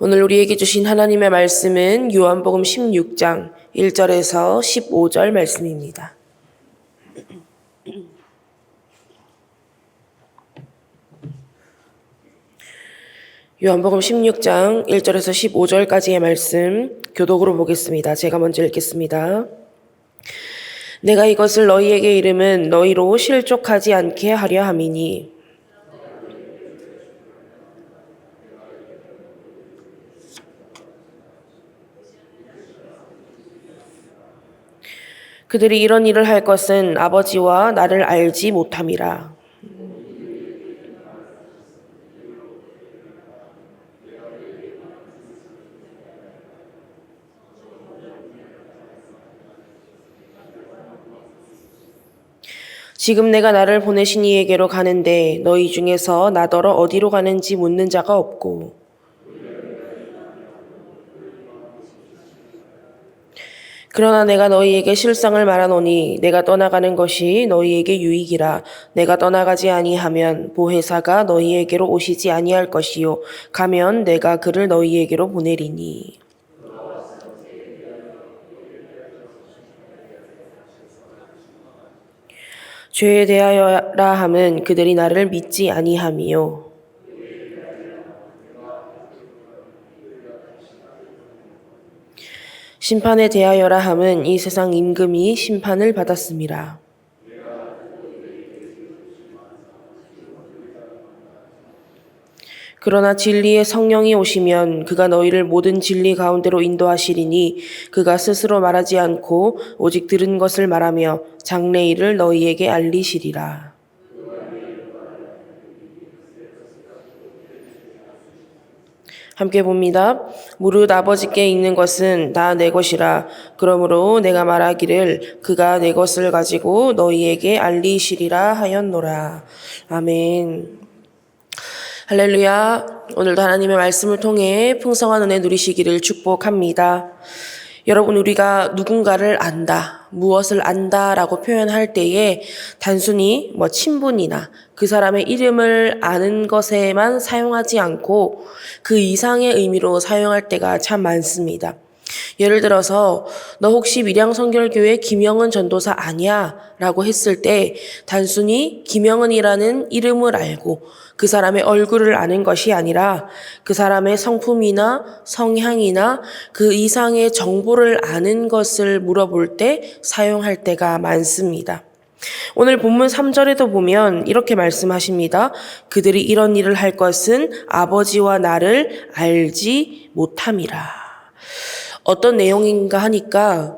오늘 우리에게 주신 하나님의 말씀은 요한복음 16장 1절에서 15절 말씀입니다. 요한복음 16장 1절에서 15절까지의 말씀 교독으로 보겠습니다. 제가 먼저 읽겠습니다. 내가 이것을 너희에게 이름은 너희로 실족하지 않게 하려 함이니 그들이 이런 일을 할 것은 아버지와 나를 알지 못함이라. 지금 내가 나를 보내신 이에게로 가는데 너희 중에서 나더러 어디로 가는지 묻는 자가 없고 그러나 내가 너희에게 실상을 말하노니 내가 떠나가는 것이 너희에게 유익이라. 내가 떠나가지 아니하면 보혜사가 너희에게로 오시지 아니할 것이요 가면 내가 그를 너희에게로 보내리니. 죄에 대하여라 함은 그들이 나를 믿지 아니함이요 심판에 대하여라 함은 이 세상 임금이 심판을 받았음이라. 그러나 진리의 성령이 오시면 그가 너희를 모든 진리 가운데로 인도하시리니 그가 스스로 말하지 않고 오직 들은 것을 말하며 장래일을 너희에게 알리시리라. 함께 봅니다. 무릇 아버지께 있는 것은 다 내 것이라. 그러므로 내가 말하기를 그가 내 것을 가지고 너희에게 알리시리라 하였노라. 아멘. 할렐루야. 오늘도 하나님의 말씀을 통해 풍성한 은혜 누리시기를 축복합니다. 여러분, 우리가 누군가를 안다, 무엇을 안다라고 표현할 때에 단순히 친분이나 그 사람의 이름을 아는 것에만 사용하지 않고 그 이상의 의미로 사용할 때가 참 많습니다. 예를 들어서 너 혹시 밀양선결교회 김영은 전도사 아니야? 라고 했을 때 단순히 김영은이라는 이름을 알고 그 사람의 얼굴을 아는 것이 아니라 그 사람의 성품이나 성향이나 그 이상의 정보를 아는 것을 물어볼 때 사용할 때가 많습니다. 오늘 본문 3절에도 보면 이렇게 말씀하십니다. 그들이 이런 일을 할 것은 아버지와 나를 알지 못함이라. 어떤 내용인가 하니까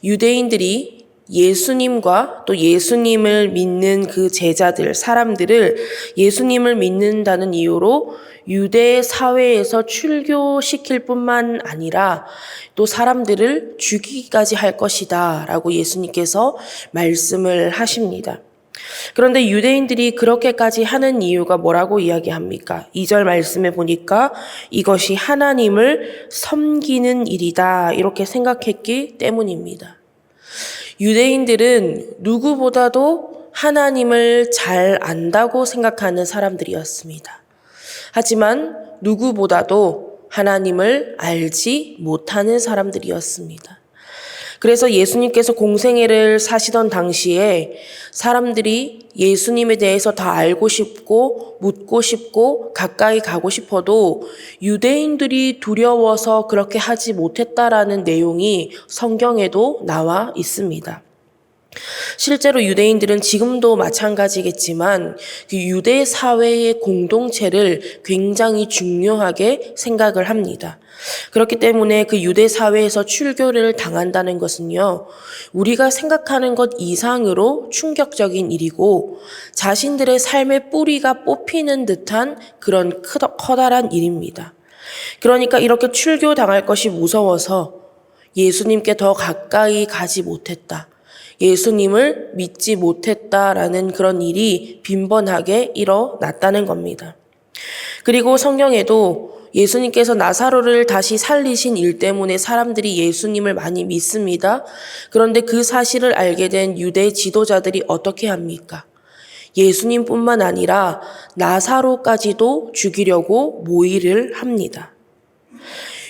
유대인들이 예수님과 또 예수님을 믿는 그 제자들, 사람들을 예수님을 믿는다는 이유로 유대 사회에서 출교시킬 뿐만 아니라 또 사람들을 죽이기까지 할 것이다 라고 예수님께서 말씀을 하십니다. 그런데 유대인들이 그렇게까지 하는 이유가 뭐라고 이야기합니까? 2절 말씀에 보니까 이것이 하나님을 섬기는 일이다 이렇게 생각했기 때문입니다. 유대인들은 누구보다도 하나님을 잘 안다고 생각하는 사람들이었습니다. 하지만 누구보다도 하나님을 알지 못하는 사람들이었습니다. 그래서 예수님께서 공생애를 사시던 당시에 사람들이 예수님에 대해서 다 알고 싶고 묻고 싶고 가까이 가고 싶어도 유대인들이 두려워서 그렇게 하지 못했다라는 내용이 성경에도 나와 있습니다. 실제로 유대인들은 지금도 마찬가지겠지만 그 유대 사회의 공동체를 굉장히 중요하게 생각을 합니다. 그렇기 때문에 그 유대 사회에서 출교를 당한다는 것은요, 우리가 생각하는 것 이상으로 충격적인 일이고 자신들의 삶의 뿌리가 뽑히는 듯한 그런 커다란 일입니다. 그러니까 이렇게 출교당할 것이 무서워서 예수님께 더 가까이 가지 못했다. 예수님을 믿지 못했다라는 그런 일이 빈번하게 일어났다는 겁니다. 그리고 성경에도 예수님께서 나사로를 다시 살리신 일 때문에 사람들이 예수님을 많이 믿습니다. 그런데 그 사실을 알게 된 유대 지도자들이 어떻게 합니까? 예수님뿐만 아니라 나사로까지도 죽이려고 모의를 합니다.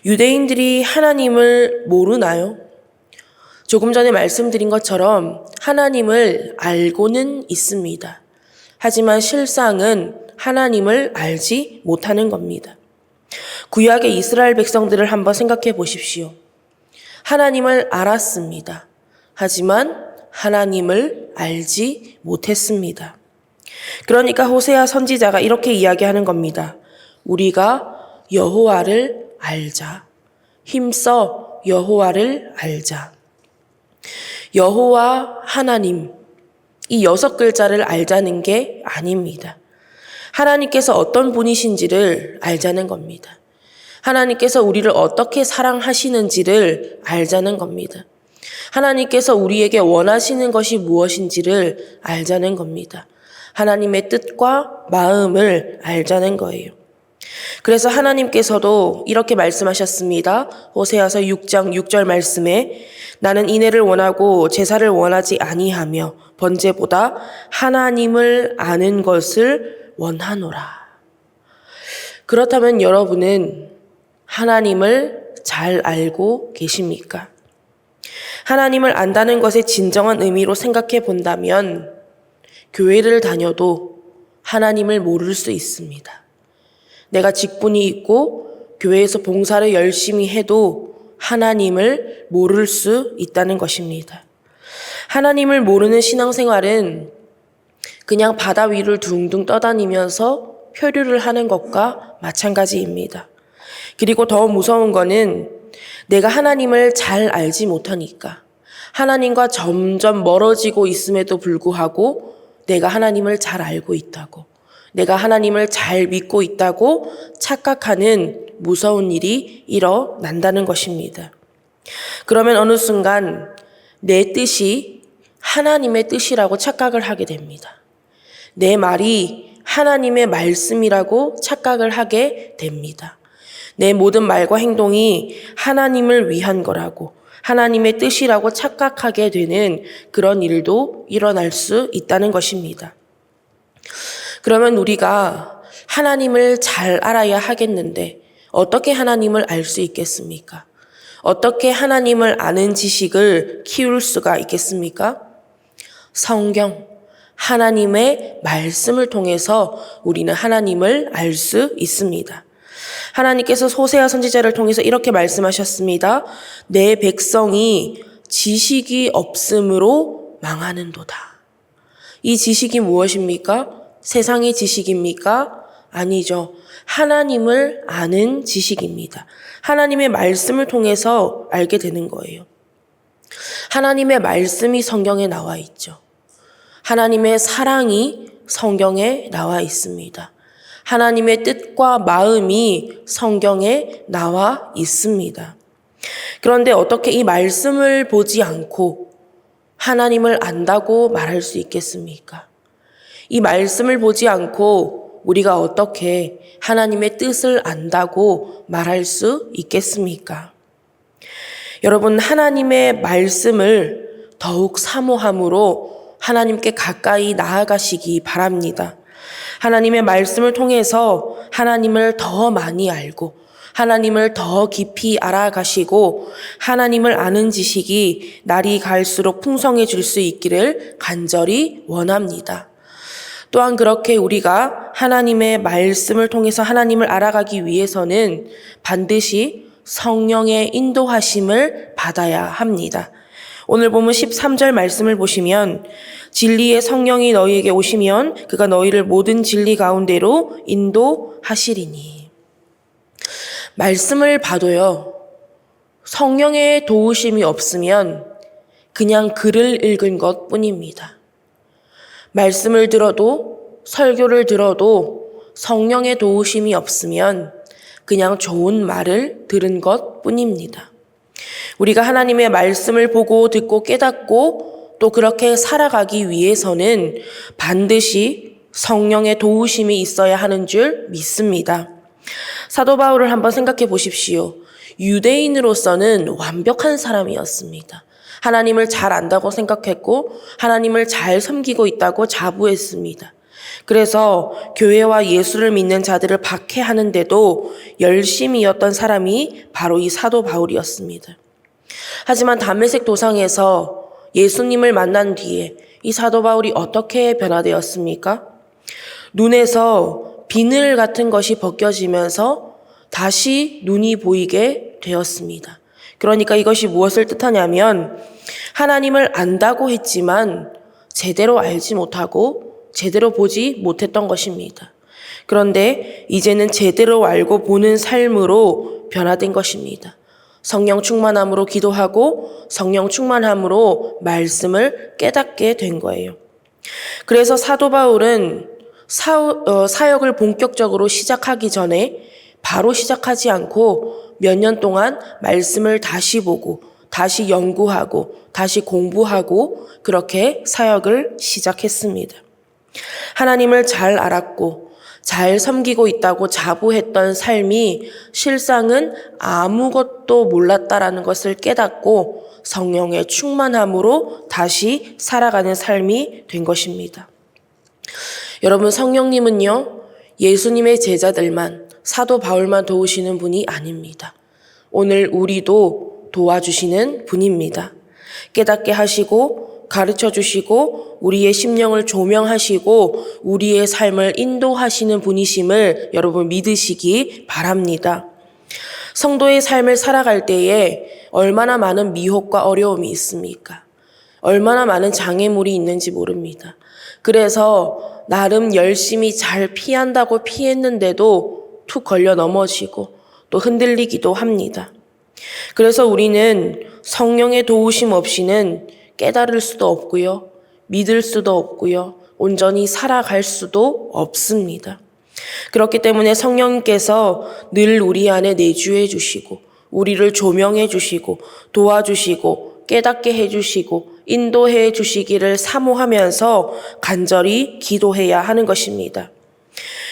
유대인들이 하나님을 모르나요? 조금 전에 말씀드린 것처럼 하나님을 알고는 있습니다. 하지만 실상은 하나님을 알지 못하는 겁니다. 구약의 이스라엘 백성들을 한번 생각해 보십시오. 하나님을 알았습니다. 하지만 하나님을 알지 못했습니다. 그러니까 호세아 선지자가 이렇게 이야기하는 겁니다. 우리가 여호와를 알자. 힘써 여호와를 알자. 여호와 하나님, 이 6글자를 알자는 게 아닙니다. 하나님께서 어떤 분이신지를 알자는 겁니다. 하나님께서 우리를 어떻게 사랑하시는지를 알자는 겁니다. 하나님께서 우리에게 원하시는 것이 무엇인지를 알자는 겁니다. 하나님의 뜻과 마음을 알자는 거예요. 그래서 하나님께서도 이렇게 말씀하셨습니다. 호세아서 6장 6절 말씀에 나는 인애를 원하고 제사를 원하지 아니하며 번제보다 하나님을 아는 것을 원하노라. 그렇다면 여러분은 하나님을 잘 알고 계십니까? 하나님을 안다는 것의 진정한 의미로 생각해 본다면 교회를 다녀도 하나님을 모를 수 있습니다. 내가 직분이 있고 교회에서 봉사를 열심히 해도 하나님을 모를 수 있다는 것입니다. 하나님을 모르는 신앙생활은 그냥 바다 위를 둥둥 떠다니면서 표류를 하는 것과 마찬가지입니다. 그리고 더 무서운 거는 내가 하나님을 잘 알지 못하니까 하나님과 점점 멀어지고 있음에도 불구하고 내가 하나님을 잘 알고 있다고, 내가 하나님을 잘 믿고 있다고 착각하는 무서운 일이 일어난다는 것입니다. 그러면 어느 순간 내 뜻이 하나님의 뜻이라고 착각을 하게 됩니다. 내 말이 하나님의 말씀이라고 착각을 하게 됩니다. 내 모든 말과 행동이 하나님을 위한 거라고, 하나님의 뜻이라고 착각하게 되는 그런 일도 일어날 수 있다는 것입니다. 그러면 우리가 하나님을 잘 알아야 하겠는데 어떻게 하나님을 알 수 있겠습니까? 어떻게 하나님을 아는 지식을 키울 수가 있겠습니까? 성경, 하나님의 말씀을 통해서 우리는 하나님을 알 수 있습니다. 하나님께서 호세아 선지자를 통해서 이렇게 말씀하셨습니다. 내 백성이 지식이 없음으로 망하는도다. 이 지식이 무엇입니까? 세상의 지식입니까? 아니죠. 하나님을 아는 지식입니다. 하나님의 말씀을 통해서 알게 되는 거예요. 하나님의 말씀이 성경에 나와 있죠. 하나님의 사랑이 성경에 나와 있습니다. 하나님의 뜻과 마음이 성경에 나와 있습니다. 그런데 어떻게 이 말씀을 보지 않고 하나님을 안다고 말할 수 있겠습니까? 이 말씀을 보지 않고 우리가 어떻게 하나님의 뜻을 안다고 말할 수 있겠습니까? 여러분, 하나님의 말씀을 더욱 사모함으로 하나님께 가까이 나아가시기 바랍니다. 하나님의 말씀을 통해서 하나님을 더 많이 알고 하나님을 더 깊이 알아가시고 하나님을 아는 지식이 날이 갈수록 풍성해질 수 있기를 간절히 원합니다. 또한 그렇게 우리가 하나님의 말씀을 통해서 하나님을 알아가기 위해서는 반드시 성령의 인도하심을 받아야 합니다. 오늘 보면 13절 말씀을 보시면 진리의 성령이 너희에게 오시면 그가 너희를 모든 진리 가운데로 인도하시리니. 말씀을 봐도요, 성령의 도우심이 없으면 그냥 글을 읽은 것 뿐입니다. 말씀을 들어도 설교를 들어도 성령의 도우심이 없으면 그냥 좋은 말을 들은 것 뿐입니다. 우리가 하나님의 말씀을 보고 듣고 깨닫고 또 그렇게 살아가기 위해서는 반드시 성령의 도우심이 있어야 하는 줄 믿습니다. 사도 바울을 한번 생각해 보십시오. 유대인으로서는 완벽한 사람이었습니다. 하나님을 잘 안다고 생각했고 하나님을 잘 섬기고 있다고 자부했습니다. 그래서 교회와 예수를 믿는 자들을 박해하는데도 열심이었던 사람이 바로 이 사도 바울이었습니다. 하지만 다메섹 도상에서 예수님을 만난 뒤에 이 사도 바울이 어떻게 변화되었습니까? 눈에서 비늘 같은 것이 벗겨지면서 다시 눈이 보이게 되었습니다. 그러니까 이것이 무엇을 뜻하냐면 하나님을 안다고 했지만 제대로 알지 못하고 제대로 보지 못했던 것입니다. 그런데 이제는 제대로 알고 보는 삶으로 변화된 것입니다. 성령 충만함으로 기도하고 성령 충만함으로 말씀을 깨닫게 된 거예요. 그래서 사도 바울은 사역을 본격적으로 시작하기 전에 바로 시작하지 않고 몇 년 동안 말씀을 다시 보고 다시 연구하고 다시 공부하고 그렇게 사역을 시작했습니다. 하나님을 잘 알았고 잘 섬기고 있다고 자부했던 삶이 실상은 아무것도 몰랐다라는 것을 깨닫고 성령의 충만함으로 다시 살아가는 삶이 된 것입니다. 여러분, 성령님은요, 예수님의 제자들만, 사도 바울만 도우시는 분이 아닙니다. 오늘 우리도 도와주시는 분입니다. 깨닫게 하시고 가르쳐 주시고 우리의 심령을 조명하시고 우리의 삶을 인도하시는 분이심을 여러분 믿으시기 바랍니다. 성도의 삶을 살아갈 때에 얼마나 많은 미혹과 어려움이 있습니까? 얼마나 많은 장애물이 있는지 모릅니다. 그래서 나름 열심히 잘 피한다고 피했는데도 툭 걸려 넘어지고 또 흔들리기도 합니다. 그래서 우리는 성령의 도우심 없이는 깨달을 수도 없고요. 믿을 수도 없고요. 온전히 살아갈 수도 없습니다. 그렇기 때문에 성령님께서 늘 우리 안에 내주해 주시고 우리를 조명해 주시고 도와주시고 깨닫게 해주시고 인도해 주시기를 사모하면서 간절히 기도해야 하는 것입니다.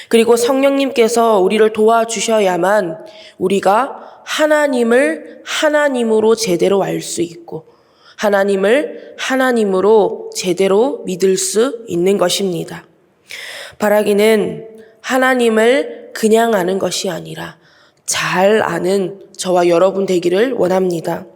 그리고 성령님께서 우리를 도와주셔야만 우리가 하나님을 하나님으로 제대로 알 수 있고 하나님을 하나님으로 제대로 믿을 수 있는 것입니다. 바라기는 하나님을 그냥 아는 것이 아니라 잘 아는 저와 여러분 되기를 원합니다.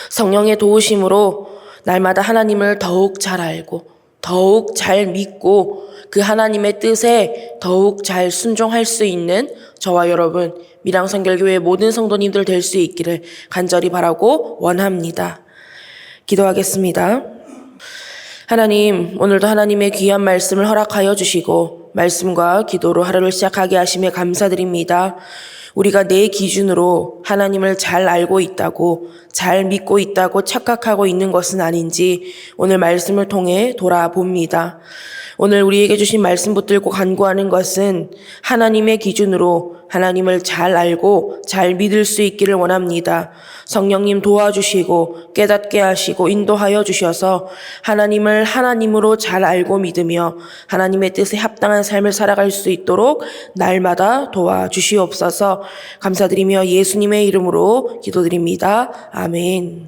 성령의 도우심으로 날마다 하나님을 더욱 잘 알고 더욱 잘 믿고 그 하나님의 뜻에 더욱 잘 순종할 수 있는 저와 여러분 밀양선결교회 모든 성도님들 될 수 있기를 간절히 바라고 원합니다. 기도하겠습니다. 하나님, 오늘도 하나님의 귀한 말씀을 허락하여 주시고 말씀과 기도로 하루를 시작하게 하심에 감사드립니다. 우리가 내 기준으로 하나님을 잘 알고 있다고, 잘 믿고 있다고 착각하고 있는 것은 아닌지 오늘 말씀을 통해 돌아봅니다. 오늘 우리에게 주신 말씀 붙들고 간구하는 것은 하나님의 기준으로 하나님을 잘 알고 잘 믿을 수 있기를 원합니다. 성령님 도와주시고 깨닫게 하시고 인도하여 주셔서 하나님을 하나님으로 잘 알고 믿으며 하나님의 뜻에 합당한 삶을 살아갈 수 있도록 날마다 도와주시옵소서. 감사드리며 예수님의 이름으로 기도드립니다. 아멘.